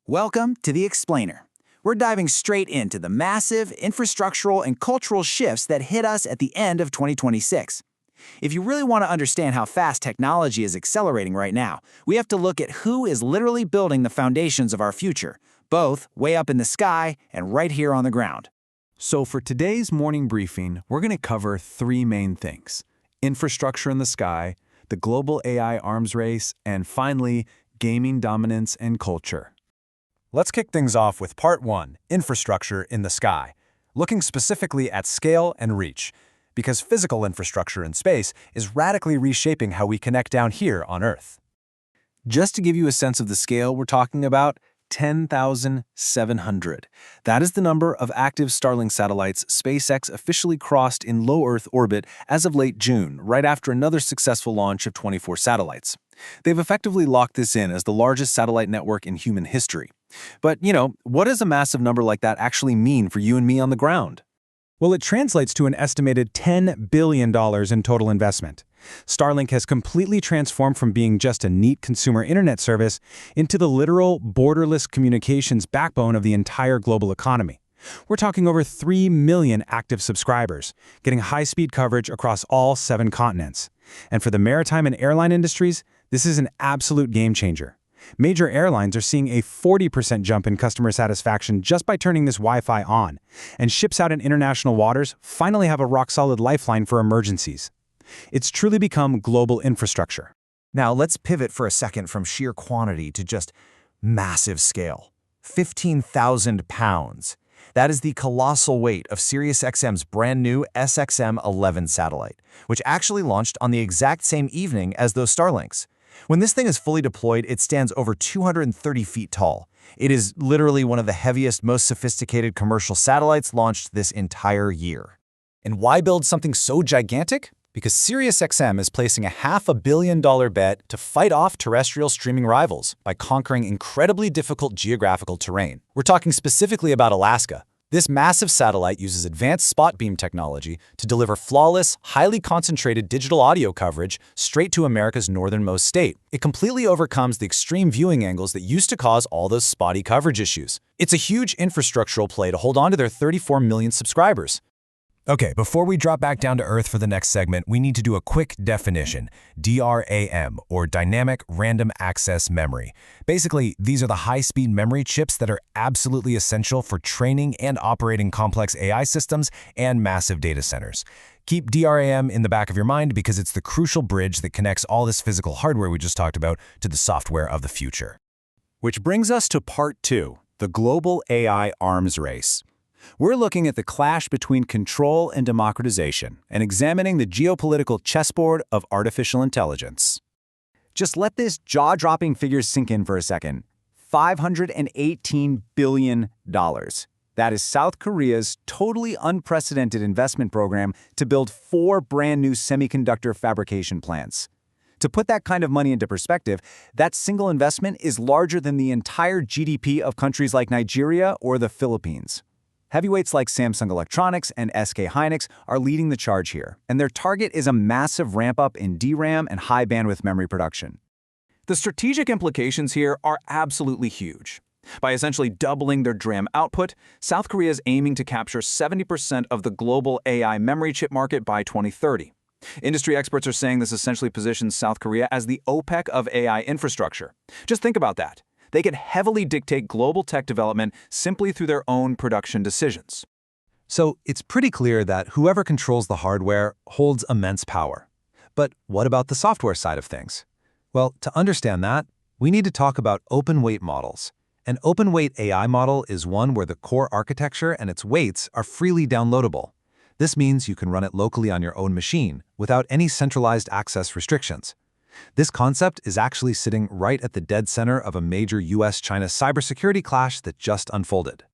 Welcome to The Explainer. We're diving straight into the massive infrastructural and cultural shifts that hit us at the end of 2026. If you really want to understand how fast technology is accelerating right now, we have to look at who is literally building the foundations of our future, both way up in the sky and right here on the ground. So for today's morning briefing, we're going to cover three main things: infrastructure in the sky, the global AI arms race, and finally, gaming dominance and culture. Let's kick things off with Part 1, Infrastructure in the Sky, looking specifically at scale and reach, because physical infrastructure in space is radically reshaping how we connect down here on Earth. Just to give you a sense of the scale we're talking about, 10,700. That is the number of active Starlink satellites SpaceX officially crossed in low Earth orbit as of late June, right after another successful launch of 24 satellites. They've effectively locked this in as the largest satellite network in human history. But, what does a massive number like that actually mean for you and me on the ground? Well, it translates to an estimated $10 billion in total investment. Starlink has completely transformed from being just a neat consumer internet service into the literal, borderless communications backbone of the entire global economy. We're talking over 3 million active subscribers, getting high-speed coverage across all 7 continents. And for the maritime and airline industries, this is an absolute game-changer. Major airlines are seeing a 40% jump in customer satisfaction just by turning this Wi-Fi on, and ships out in international waters finally have a rock-solid lifeline for emergencies. It's truly become global infrastructure. Now let's pivot for a second from sheer quantity to just massive scale. 15,000 pounds. That is the colossal weight of SiriusXM's brand new SXM-11 satellite, which actually launched on the exact same evening as those Starlinks. When this thing is fully deployed, it stands over 230 feet tall. It is literally one of the heaviest, most sophisticated commercial satellites launched this entire year. And why build something so gigantic? Because SiriusXM is placing a $500 million bet to fight off terrestrial streaming rivals by conquering incredibly difficult geographical terrain. We're talking specifically about Alaska. This massive satellite uses advanced spot beam technology to deliver flawless, highly concentrated digital audio coverage straight to America's northernmost state. It completely overcomes the extreme viewing angles that used to cause all those spotty coverage issues. It's a huge infrastructural play to hold on to their 34 million subscribers. Okay, before we drop back down to Earth for the next segment, we need to do a quick definition: DRAM, or Dynamic Random Access Memory. Basically, these are the high-speed memory chips that are absolutely essential for training and operating complex AI systems and massive data centers. Keep DRAM in the back of your mind because it's the crucial bridge that connects all this physical hardware we just talked about to the software of the future. Which brings us to Part 2, the global AI arms race. We're looking at the clash between control and democratization and examining the geopolitical chessboard of artificial intelligence. Just let this jaw-dropping figure sink in for a second. $518 billion. That is South Korea's totally unprecedented investment program to build 4 brand new semiconductor fabrication plants. To put that kind of money into perspective, that single investment is larger than the entire GDP of countries like Nigeria or the Philippines. Heavyweights like Samsung Electronics and SK Hynix are leading the charge here, and their target is a massive ramp-up in DRAM and high-bandwidth memory production. The strategic implications here are absolutely huge. By essentially doubling their DRAM output, South Korea is aiming to capture 70% of the global AI memory chip market by 2030. Industry experts are saying this essentially positions South Korea as the OPEC of AI infrastructure. Just think about that. They could heavily dictate global tech development simply through their own production decisions. So it's pretty clear that whoever controls the hardware holds immense power. But what about the software side of things? Well, to understand that, we need to talk about open-weight models. An open-weight AI model is one where the core architecture and its weights are freely downloadable. This means you can run it locally on your own machine without any centralized access restrictions. This concept is actually sitting right at the dead center of a major US-China cybersecurity clash that just unfolded.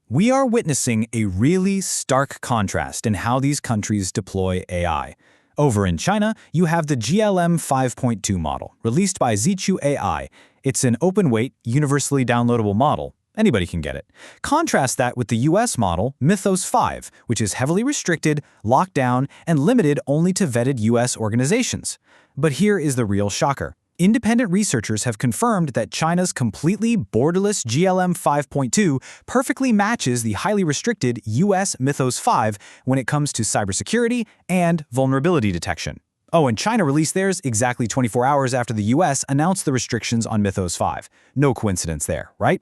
We are witnessing a really stark contrast in how these countries deploy AI. Over in China, you have the GLM 5.2 model, released by Zichu AI. It's an open-weight, universally downloadable model. Anybody can get it. Contrast that with the US model, Mythos 5, which is heavily restricted, locked down, and limited only to vetted US organizations. But here is the real shocker. Independent researchers have confirmed that China's completely borderless GLM 5.2 perfectly matches the highly restricted US Mythos 5 when it comes to cybersecurity and vulnerability detection. Oh, and China released theirs exactly 24 hours after the US announced the restrictions on Mythos 5. No coincidence there, right?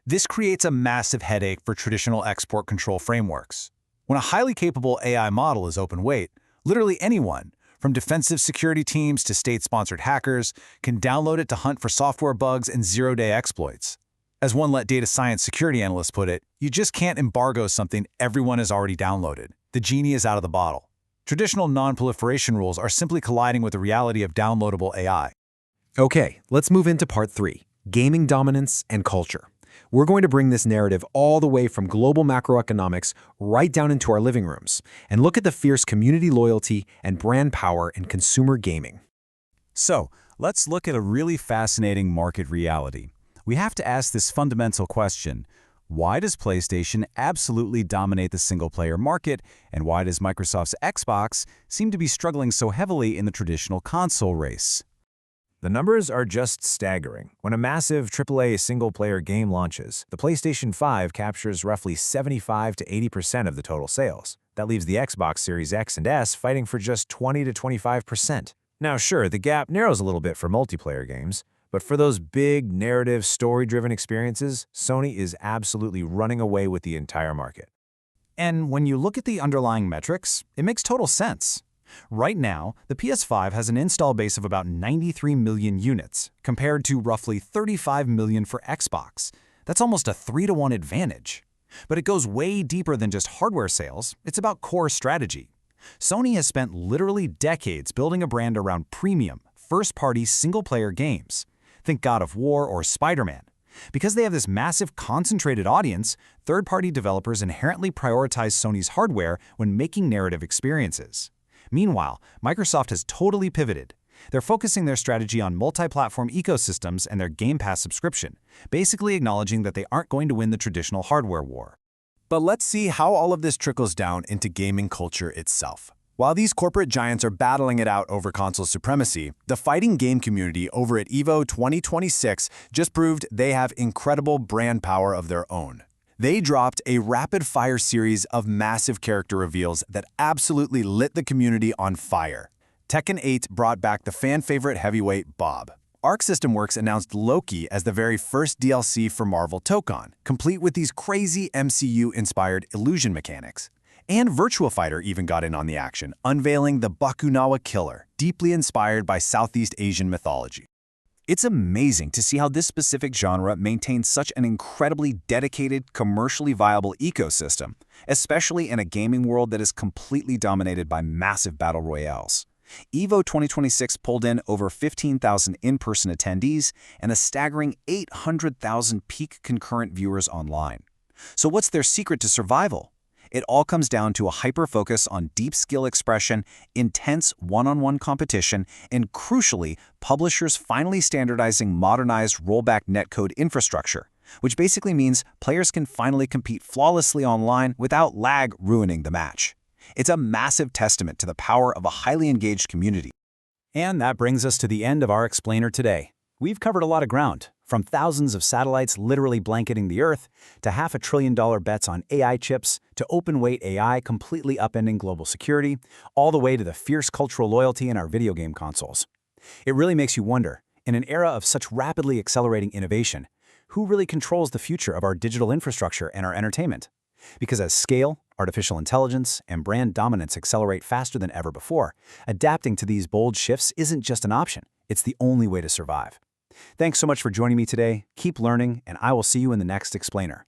This creates a massive headache for traditional export control frameworks. When a highly capable AI model is open weight, literally anyone, from defensive security teams to state-sponsored hackers, can download it to hunt for software bugs and zero-day exploits. As one data science security analyst put it, you just can't embargo something everyone has already downloaded. The genie is out of the bottle. Traditional non-proliferation rules are simply colliding with the reality of downloadable AI. Okay, let's move into part 3, gaming dominance and culture. We're going to bring this narrative all the way from global macroeconomics right down into our living rooms and look at the fierce community loyalty and brand power in consumer gaming. So, let's look at a really fascinating market reality. We have to ask this fundamental question: why does PlayStation absolutely dominate the single-player market, and why does Microsoft's Xbox seem to be struggling so heavily in the traditional console race? The numbers are just staggering. When a massive AAA single-player game launches, the PlayStation 5 captures roughly 75 to 80% of the total sales. That leaves the Xbox Series X and S fighting for just 20 to 25%. Now sure, the gap narrows a little bit for multiplayer games, but for those big, narrative, story-driven experiences, Sony is absolutely running away with the entire market. And when you look at the underlying metrics, it makes total sense. Right now, the PS5 has an install base of about 93 million units, compared to roughly 35 million for Xbox. That's almost a 3-to-1 advantage. But it goes way deeper than just hardware sales. It's about core strategy. Sony has spent literally decades building a brand around premium, first-party single-player games. Think God of War or Spider-Man. Because they have this massive concentrated audience, third-party developers inherently prioritize Sony's hardware when making narrative experiences. Meanwhile, Microsoft has totally pivoted. They're focusing their strategy on multi-platform ecosystems and their Game Pass subscription, basically acknowledging that they aren't going to win the traditional hardware war. But let's see how all of this trickles down into gaming culture itself. While these corporate giants are battling it out over console supremacy, the fighting game community over at EVO 2026 just proved they have incredible brand power of their own. They dropped a rapid-fire series of massive character reveals that absolutely lit the community on fire. Tekken 8 brought back the fan-favorite heavyweight Bob. Arc System Works announced Loki as the very first DLC for Marvel Tokon, complete with these crazy MCU-inspired illusion mechanics. And Virtua Fighter even got in on the action, unveiling the Bakunawa Killer, deeply inspired by Southeast Asian mythology. It's amazing to see how this specific genre maintains such an incredibly dedicated, commercially viable ecosystem, especially in a gaming world that is completely dominated by massive battle royales. EVO 2026 pulled in over 15,000 in-person attendees and a staggering 800,000 peak concurrent viewers online. So what's their secret to survival? It all comes down to a hyper-focus on deep skill expression, intense one-on-one competition, and crucially, publishers finally standardizing modernized rollback netcode infrastructure, which basically means players can finally compete flawlessly online without lag ruining the match. It's a massive testament to the power of a highly engaged community. And that brings us to the end of our explainer today. We've covered a lot of ground, from thousands of satellites literally blanketing the Earth, to $500 billion bets on AI chips, to open-weight AI completely upending global security, all the way to the fierce cultural loyalty in our video game consoles. It really makes you wonder, in an era of such rapidly accelerating innovation, who really controls the future of our digital infrastructure and our entertainment? Because as scale, artificial intelligence, and brand dominance accelerate faster than ever before, adapting to these bold shifts isn't just an option, it's the only way to survive. Thanks so much for joining me today. Keep learning, and I will see you in the next explainer.